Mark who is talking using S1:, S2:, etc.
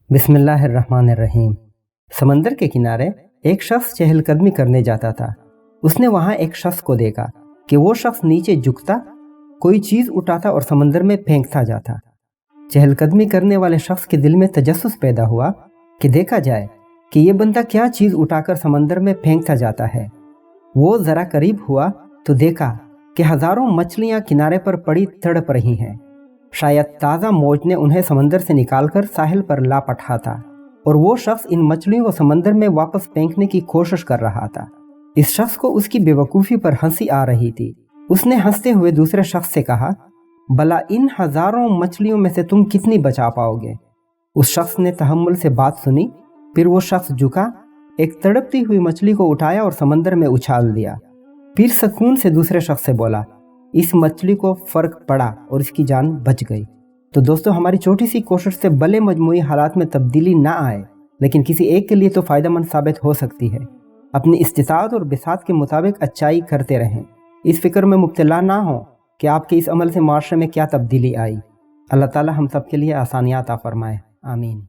S1: بسم اللہ الرحمن الرحیم۔ سمندر کے کنارے ایک شخص چہل قدمی کرنے جاتا تھا۔ اس نے وہاں ایک شخص کو دیکھا کہ وہ شخص نیچے جھکتا، کوئی چیز اٹھاتا اور سمندر میں پھینکتا جاتا۔ چہل قدمی کرنے والے شخص کے دل میں تجسس پیدا ہوا کہ دیکھا جائے کہ یہ بندہ کیا چیز اٹھا کر سمندر میں پھینکتا جاتا ہے۔ وہ ذرا قریب ہوا تو دیکھا کہ ہزاروں مچھلیاں کنارے پر پڑی تڑپ رہی ہیں۔ شاید تازہ موج نے انہیں سمندر سے نکال کر ساحل پر لا پٹھا تھا، اور وہ شخص ان مچھلیوں کو سمندر میں واپس پھینکنے کی کوشش کر رہا تھا۔ اس شخص کو اس کی بے وقوفی پر ہنسی آ رہی تھی۔ اس نے ہنستے ہوئے دوسرے شخص سے کہا، بھلا ان ہزاروں مچھلیوں میں سے تم کتنی بچا پاؤ گے؟ اس شخص نے تحمل سے بات سنی، پھر وہ شخص جھکا، ایک تڑپتی ہوئی مچھلی کو اٹھایا اور سمندر میں اچھال دیا۔ پھر سکون سے دوسرے شخص سے بولا، اس مچھلی کو فرق پڑا اور اس کی جان بچ گئی۔ تو دوستو، ہماری چھوٹی سی کوشش سے بھلے مجموعی حالات میں تبدیلی نہ آئے، لیکن کسی ایک کے لیے تو فائدہ مند ثابت ہو سکتی ہے۔ اپنی استطاعت اور بساط کے مطابق اچھائی کرتے رہیں۔ اس فکر میں مبتلا نہ ہوں کہ آپ کے اس عمل سے معاشرے میں کیا تبدیلی آئی۔ اللہ تعالی ہم سب کے لیے آسانیاں عطا فرمائے، آمین۔